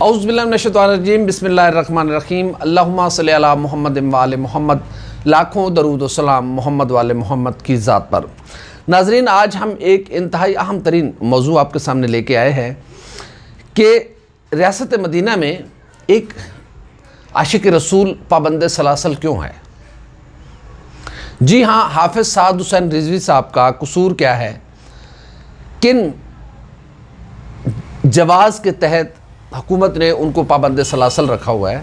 اعوذ باللہ من الشیطان الرجیم، بسم اللہ الرحمن الرحیم۔ اللہم صلی علی محمد و آل محمد، لاکھوں درود و سلام محمد و آل محمد کی ذات پر۔ ناظرین، آج ہم ایک انتہائی اہم ترین موضوع آپ کے سامنے لے کے آئے ہیں کہ ریاست مدینہ میں ایک عاشق رسول پابند سلاسل کیوں ہے؟ جی ہاں، حافظ سعد حسین رضوی صاحب کا قصور کیا ہے؟ کن جواز کے تحت حکومت نے ان کو پابند سلاسل رکھا ہوا ہے؟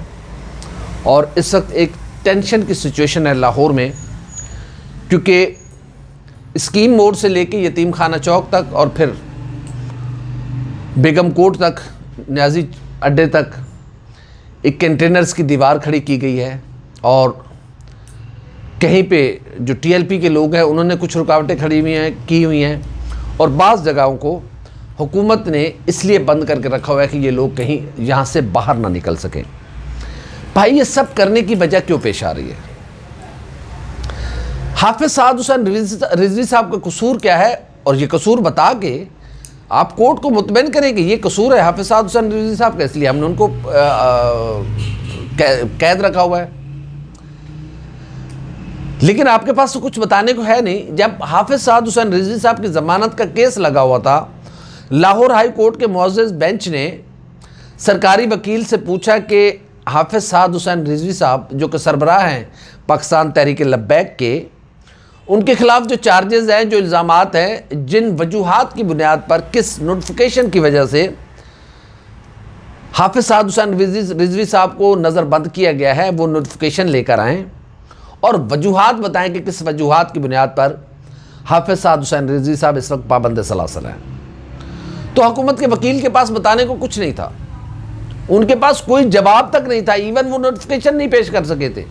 اور اس وقت ایک ٹینشن کی سچویشن ہے لاہور میں، کیونکہ اسکیم موڑ سے لے کے یتیم خانہ چوک تک اور پھر بیگم کوٹ تک، نیازی اڈے تک ایک کنٹینرز کی دیوار کھڑی کی گئی ہے، اور کہیں پہ جو ٹی ایل پی کے لوگ ہیں انہوں نے کچھ رکاوٹیں کی ہوئی ہیں، اور بعض جگہوں کو حکومت نے اس لیے بند کر کے رکھا ہوا ہے کہ یہ لوگ کہیں یہاں سے باہر نہ نکل سکیں۔ بھائی، یہ سب کرنے کی وجہ کیوں پیش آ رہی ہے؟ حافظ سعد حسین رضوی صاحب کا قصور کیا ہے؟ اور یہ قصور بتا کے آپ کورٹ کو مطمئن کریں کہ یہ قصور ہے حافظ سعد حسین رضوی صاحب کا، اس لیے ہم نے ان کو قید رکھا ہوا ہے۔ لیکن آپ کے پاس تو کچھ بتانے کو ہے نہیں۔ جب حافظ سعد حسین رضوی صاحب کی ضمانت کا کیس لگا ہوا تھا، لاہور ہائی کورٹ کے معزز بینچ نے سرکاری وکیل سے پوچھا کہ حافظ سعد حسین رضوی صاحب جو کہ سربراہ ہیں پاکستان تحریک لبیک کے، ان کے خلاف جو چارجز ہیں، جو الزامات ہیں، جن وجوہات کی بنیاد پر، کس نوٹیفیکیشن کی وجہ سے حافظ سعد حسین رضوی صاحب کو نظر بند کیا گیا ہے، وہ نوٹیفیکیشن لے کر آئیں اور وجوہات بتائیں کہ کس وجوہات کی بنیاد پر حافظ سعد حسین رضوی صاحب اس وقت پابند سلاسل ہیں۔ تو حکومت کے وکیل کے پاس بتانے کو کچھ نہیں تھا، ان کے پاس کوئی جواب تک نہیں تھا، ایون وہ نوٹیفیکیشن نہیں پیش کر سکے تھے۔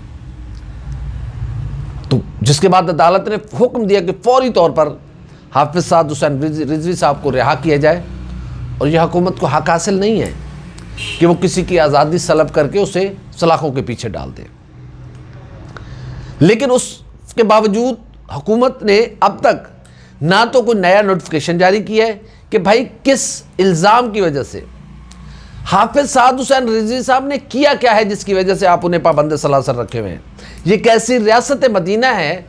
تو جس کے بعد عدالت نے حکم دیا کہ فوری طور پر حافظ سعد حسین رضوی صاحب کو رہا کیا جائے، اور یہ حکومت کو حق حاصل نہیں ہے کہ وہ کسی کی آزادی سلب کر کے اسے سلاخوں کے پیچھے ڈال دے۔ لیکن اس کے باوجود حکومت نے اب تک نہ تو کوئی نیا نوٹیفیکیشن جاری کیا ہے کہ بھائی کس الزام کی وجہ سے حافظ سعد حسین رضوی صاحب نے کیا کیا ہے جس کی وجہ سے آپ انہیں پابند سلاسل رکھے ہوئے ہیں۔ یہ کیسی ریاست مدینہ ہے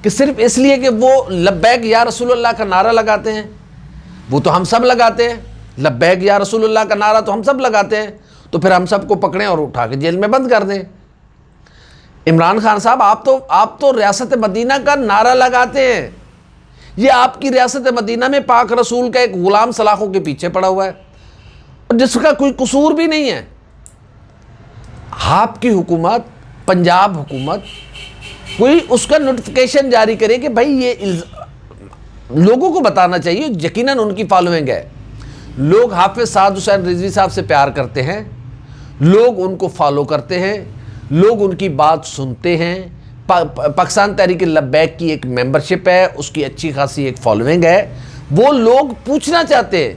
کہ صرف اس لیے کہ وہ لبیک یا رسول اللہ کا نعرہ لگاتے ہیں؟ وہ تو ہم سب لگاتے ہیں، لبیک یا رسول اللہ کا نعرہ تو ہم سب لگاتے ہیں، تو پھر ہم سب کو پکڑیں اور اٹھا کے جیل میں بند کر دیں۔ عمران خان صاحب، آپ تو ریاست مدینہ کا نعرہ لگاتے ہیں، یہ آپ کی ریاست مدینہ میں پاک رسول کا ایک غلام سلاخوں کے پیچھے پڑا ہوا ہے، اور جس کا کوئی قصور بھی نہیں ہے۔ آپ کی حکومت، پنجاب حکومت، کوئی اس کا نوٹیفیکیشن جاری کرے کہ بھائی یہ لوگوں کو بتانا چاہیے، یقیناً ان کی فالوئنگ ہے، لوگ حافظ سعد حسین رضوی صاحب سے پیار کرتے ہیں، لوگ ان کو فالو کرتے ہیں، لوگ ان کی بات سنتے ہیں، پاکستان تحریک لبیک کی ایک ممبرشپ ہے، اس کی اچھی خاصی ایک فالوئنگ ہے۔ وہ لوگ پوچھنا چاہتے ہیں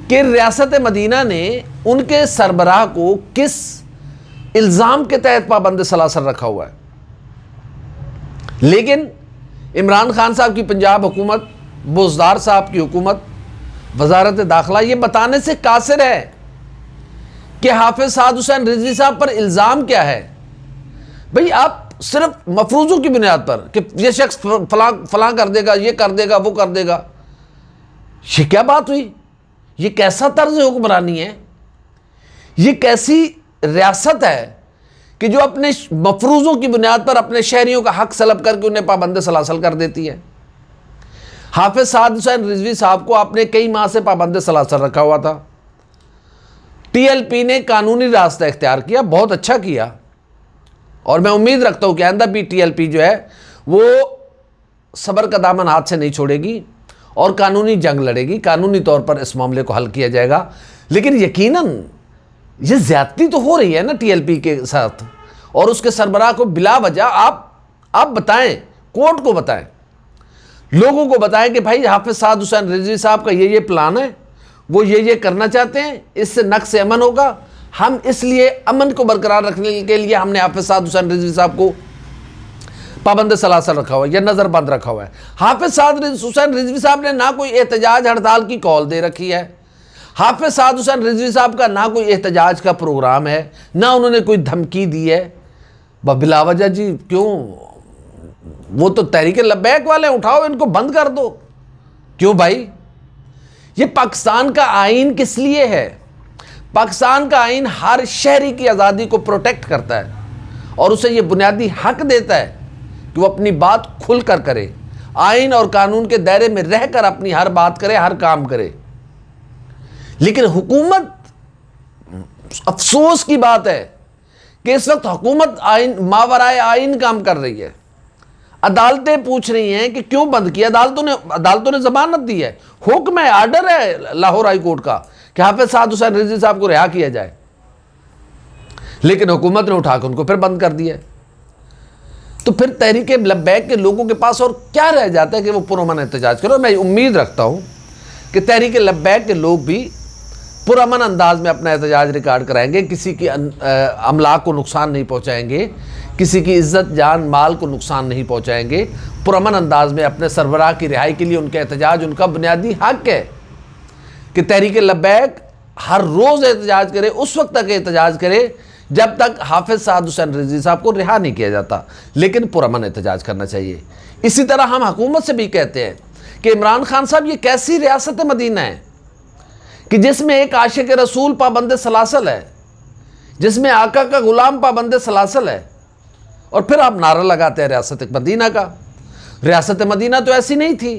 کہ ریاست مدینہ نے ان کے سربراہ کو کس الزام کے تحت پابند سلاسل رکھا ہوا ہے۔ لیکن عمران خان صاحب کی پنجاب حکومت، بزدار صاحب کی حکومت، وزارت داخلہ یہ بتانے سے قاصر ہے کہ حافظ سعد حسین رضوی صاحب پر الزام کیا ہے۔ بھئی، آپ صرف مفروضوں کی بنیاد پر کہ یہ شخص فلاں کر دے گا، یہ کر دے گا، وہ کر دے گا، یہ کیا بات ہوئی؟ یہ کیسا طرز حکمرانی ہے؟ یہ کیسی ریاست ہے کہ جو اپنے مفروضوں کی بنیاد پر اپنے شہریوں کا حق سلب کر کے انہیں پابند سلاسل کر دیتی ہے؟ حافظ سعد حسین رضوی صاحب کو آپ نے کئی ماہ سے پابند سلاسل رکھا ہوا تھا۔ ٹی ایل پی نے قانونی راستہ اختیار کیا، بہت اچھا کیا، اور میں امید رکھتا ہوں کہ آئندہ بھی ٹی ایل پی جو ہے وہ صبر کا دامن ہاتھ سے نہیں چھوڑے گی اور قانونی جنگ لڑے گی، قانونی طور پر اس معاملے کو حل کیا جائے گا۔ لیکن یقیناً یہ زیادتی تو ہو رہی ہے نا ٹی ایل پی کے ساتھ، اور اس کے سربراہ کو بلا وجہ آپ بتائیں، کورٹ کو بتائیں، لوگوں کو بتائیں کہ بھائی حافظ سعد حسین رضوی صاحب کا یہ پلان ہے، وہ یہ کرنا چاہتے ہیں، اس سے نقص امن ہوگا، ہم اس لیے امن کو برقرار رکھنے کے لیے ہم نے حافظ سعد حسین رضوی صاحب کو پابند سلاسل رکھا ہوا ہے یا نظر بند رکھا ہوا ہے۔ حافظ سعد حسین رضوی صاحب نے نہ کوئی احتجاج ہڑتال کی کال دے رکھی ہے، حافظ سعد حسین رضوی صاحب کا نہ کوئی احتجاج کا پروگرام ہے، نہ انہوں نے کوئی دھمکی دی ہے بلا وجہ۔ جی کیوں؟ وہ تو تحریک لبیک والے، اٹھاؤ ان کو بند کر دو۔ کیوں بھائی؟ یہ پاکستان کا آئین کس لیے ہے؟ پاکستان کا آئین ہر شہری کی آزادی کو پروٹیکٹ کرتا ہے اور اسے یہ بنیادی حق دیتا ہے کہ وہ اپنی بات کھل کر کرے، آئین اور قانون کے دائرے میں رہ کر اپنی ہر بات کرے، ہر کام کرے۔ لیکن حکومت، افسوس کی بات ہے کہ اس وقت حکومت ماورائے آئین کام کر رہی ہے۔ عدالتیں پوچھ رہی ہیں کہ کیوں بند کیا؟ عدالتوں نے ضمانت دی ہے، حکم ہے، آرڈر ہے لاہور ہائی کورٹ کا کہ حافظ سعد حسین رضوی صاحب کو رہا کیا جائے، لیکن حکومت نے اٹھا کے ان کو پھر بند کر دیا ہے۔ تو پھر تحریک لبیک کے لوگوں کے پاس اور کیا رہ جاتا ہے کہ وہ پرامن احتجاج کرو؟ میں امید رکھتا ہوں کہ تحریک لبیک کے لوگ بھی پرامن انداز میں اپنا احتجاج ریکارڈ کرائیں گے، کسی کی املاک کو نقصان نہیں پہنچائیں گے، کسی کی عزت جان مال کو نقصان نہیں پہنچائیں گے، پرامن انداز میں اپنے سربراہ کی رہائی کے لیے ان کا احتجاج ان کا بنیادی حق ہے کہ تحریک لبیک ہر روز احتجاج کرے، اس وقت تک احتجاج کرے جب تک حافظ سعد حسین رضوی صاحب کو رہا نہیں کیا جاتا، لیکن پرامن احتجاج کرنا چاہیے۔ اسی طرح ہم حکومت سے بھی کہتے ہیں کہ عمران خان صاحب یہ کیسی ریاست مدینہ ہے کہ جس میں ایک عاشق رسول پابند سلاسل ہے، جس میں آقا کا غلام پابند سلاسل ہے، اور پھر آپ نعرہ لگاتے ہیں ریاست مدینہ کا۔ ریاست مدینہ تو ایسی نہیں تھی،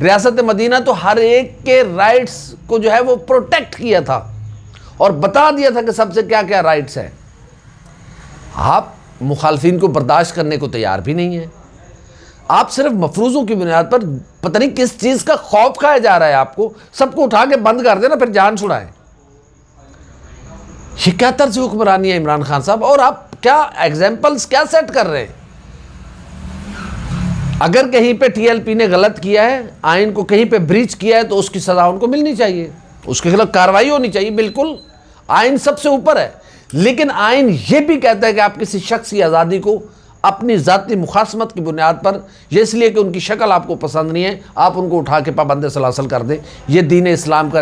ریاست مدینہ تو ہر ایک کے رائٹس کو جو ہے وہ پروٹیکٹ کیا تھا اور بتا دیا تھا کہ سب سے کیا کیا رائٹس ہیں۔ آپ مخالفین کو برداشت کرنے کو تیار بھی نہیں ہیں، آپ صرف مفروضوں کی بنیاد پر پتہ نہیں کس چیز کا خوف کھایا جا رہا ہے آپ کو، سب کو اٹھا کے بند کر دینا پھر جان چھڑائیں۔ یہ کیا طرز حکمرانی ہے عمران خان صاحب؟ اور آپ کیا ایگزامپلز کیا سیٹ کر رہے ہیں؟ اگر کہیں پہ ٹی ایل پی نے غلط کیا ہے، آئین کو کہیں پہ بریچ کیا ہے، تو اس کی سزا ان کو ملنی چاہیے، اس کے خلاف کارروائی ہونی چاہیے۔ بالکل آئین سب سے اوپر ہے، لیکن آئین یہ بھی کہتا ہے کہ آپ کسی شخص کی آزادی کو اپنی ذاتی مخاصمت کی بنیاد پر، یہ اس لیے کہ ان کی شکل آپ کو پسند نہیں ہے، آپ ان کو اٹھا کے پابند سلاسل کر دیں۔ یہ دین اسلام کا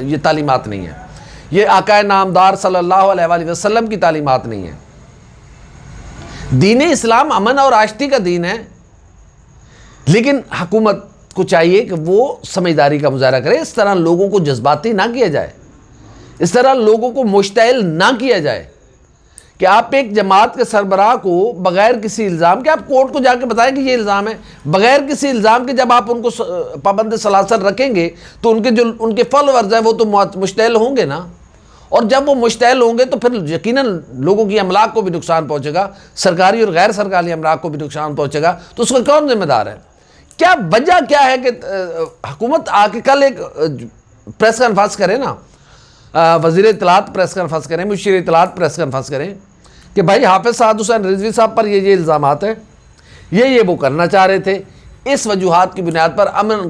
یہ تعلیمات نہیں ہے، یہ آقا نامدار صلی اللہ علیہ وآلہ وسلم کی تعلیمات نہیں ہے۔ دین اسلام امن اور آشتی کا دین ہے، لیکن حکومت کو چاہیے کہ وہ سمجھداری کا مظاہرہ کرے، اس طرح لوگوں کو جذباتی نہ کیا جائے، اس طرح لوگوں کو مشتعل نہ کیا جائے کہ آپ ایک جماعت کے سربراہ کو بغیر کسی الزام کے، آپ کورٹ کو جا کے بتائیں کہ یہ الزام ہے، بغیر کسی الزام کے جب آپ ان کو پابند سلاسل رکھیں گے تو ان کے فالوورز ہیں وہ تو مشتعل ہوں گے نا، اور جب وہ مشتعل ہوں گے تو پھر یقیناً لوگوں کی املاک کو بھی نقصان پہنچے گا، سرکاری اور غیر سرکاری املاک کو بھی نقصان پہنچے گا، تو اس کا کون ذمہ دار ہے؟ کیا وجہ کیا ہے کہ حکومت آ کے کل ایک پریس کانفرنس کرے نا، وزیر اطلاعات پریس کانفرنس کریں، مشیر اطلاعات پریس کانفرنس کریں کہ بھائی حافظ سعد حسین رضوی صاحب پر یہ الزامات ہیں، یہ وہ کرنا چاہ رہے تھے، اس وجوہات کی بنیاد پر امن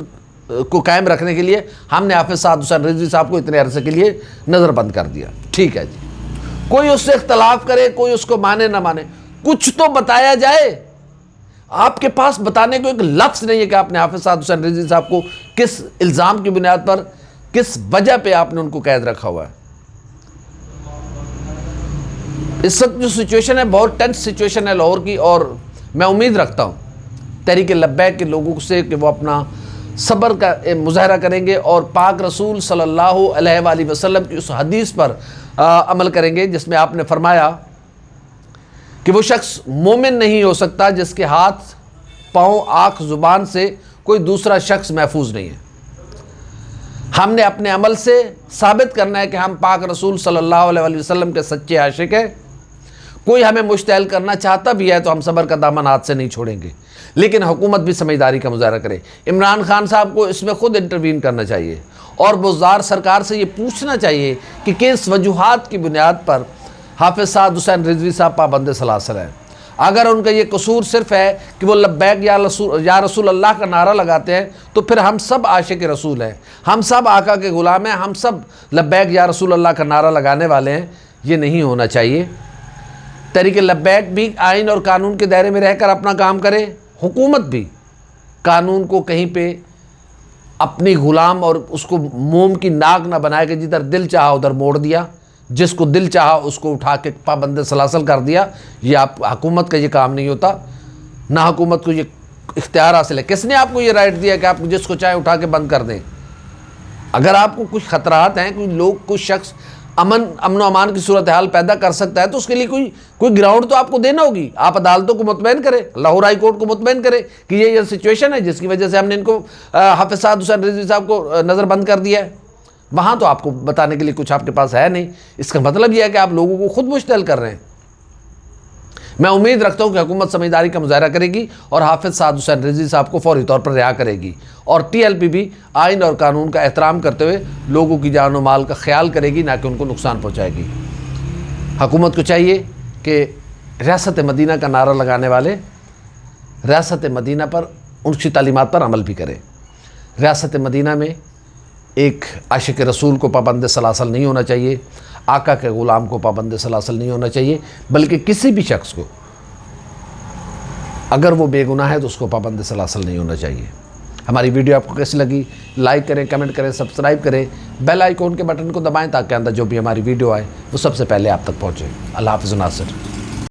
کو قائم رکھنے کے لیے ہم نے حافظ سعد حسین رضوی صاحب کو اتنے عرصے کے لیے نظر بند کر دیا۔ ٹھیک ہے جی، کوئی اس سے اختلاف کرے، کوئی اس کو مانے نہ مانے، کچھ تو بتایا جائے۔ آپ کے پاس بتانے کو ایک لفظ نہیں ہے کہ آپ نے حافظ سعد حسین رضوی صاحب کو کس الزام کی بنیاد پر، کس وجہ پہ آپ نے ان کو قید رکھا ہوا ہے۔ اس وقت جو سچویشن ہے بہت ٹینس سچویشن ہے لاہور کی، اور میں امید رکھتا ہوں تحریک لبیک کے لوگوں سے کہ وہ اپنا صبر کا مظاہرہ کریں گے اور پاک رسول صلی اللہ علیہ وآلہ وسلم کی اس حدیث پر عمل کریں گے جس میں آپ نے فرمایا کہ وہ شخص مومن نہیں ہو سکتا جس کے ہاتھ، پاؤں، آنکھ، زبان سے کوئی دوسرا شخص محفوظ نہیں ہے۔ ہم نے اپنے عمل سے ثابت کرنا ہے کہ ہم پاک رسول صلی اللہ علیہ وآلہ وسلم کے سچے عاشق ہیں۔ کوئی ہمیں مشتعل کرنا چاہتا بھی ہے تو ہم صبر کا دامن ہاتھ سے نہیں چھوڑیں گے، لیکن حکومت بھی سمجھداری کا مظاہرہ کرے۔ عمران خان صاحب کو اس میں خود انٹروین کرنا چاہیے اور بزدار سرکار سے یہ پوچھنا چاہیے کہ کس وجوہات کی بنیاد پر حافظ سعد حسین رضوی صاحب پابند سلاسل ہیں۔ اگر ان کا یہ قصور صرف ہے کہ وہ لبیک یا رسول اللہ کا نعرہ لگاتے ہیں تو پھر ہم سب عاشق رسول ہیں، ہم سب آقا کے غلام ہیں، ہم سب لبیک یا رسول اللہ کا نعرہ لگانے والے ہیں۔ یہ نہیں ہونا چاہیے۔ تحریک لبیک بھی آئین اور قانون کے دائرے میں رہ کر اپنا کام کرے، حکومت بھی قانون کو کہیں پہ اپنی غلام اور اس کو موم کی ناک نہ بنائے کہ جدھر دل چاہا ادھر موڑ دیا، جس کو دل چاہا اس کو اٹھا کے پابند سلاسل کر دیا۔ یہ آپ حکومت کا یہ کام نہیں ہوتا، نہ حکومت کو یہ اختیار حاصل ہے۔ کس نے آپ کو یہ رائٹ دیا کہ آپ جس کو چاہے اٹھا کے بند کر دیں؟ اگر آپ کو کچھ خطرات ہیں، کوئی لوگ، کوئی شخص امن و امان کی صورتحال پیدا کر سکتا ہے، تو اس کے لیے کوئی گراؤنڈ تو آپ کو دینا ہوگی۔ آپ عدالتوں کو مطمئن کریں، لاہور ہائی کورٹ کو مطمئن کریں کہ یہ سچویشن ہے جس کی وجہ سے ہم نے ان کو حافظ سعد حسین رضوی صاحب کو نظر بند کر دیا ہے۔ وہاں تو آپ کو بتانے کے لیے کچھ آپ کے پاس ہے نہیں۔ اس کا مطلب یہ ہے کہ آپ لوگوں کو خود مشتعل کر رہے ہیں۔ میں امید رکھتا ہوں کہ حکومت سمجھداری کا مظاہرہ کرے گی اور حافظ سعد حسین رضوی صاحب کو فوری طور پر رہا کرے گی، اور ٹی ایل پی بھی آئین اور قانون کا احترام کرتے ہوئے لوگوں کی جان و مال کا خیال کرے گی، نہ کہ ان کو نقصان پہنچائے گی۔ حکومت کو چاہیے کہ ریاست مدینہ کا نعرہ لگانے والے ریاست مدینہ پر، ان کی تعلیمات پر عمل بھی کرے۔ ریاست مدینہ میں ایک عاشق رسول کو پابند سلاسل نہیں ہونا چاہیے، آقا کے غلام کو پابند سلاسل نہیں ہونا چاہیے، بلکہ کسی بھی شخص کو اگر وہ بے گناہ ہے تو اس کو پابند سلاسل نہیں ہونا چاہیے۔ ہماری ویڈیو آپ کو کیسی لگی؟ لائک کریں، کمنٹ کریں، سبسکرائب کریں، بیل آئیکن کے بٹن کو دبائیں تاکہ اندر جو بھی ہماری ویڈیو آئے وہ سب سے پہلے آپ تک پہنچے۔ اللہ حافظ ناصر۔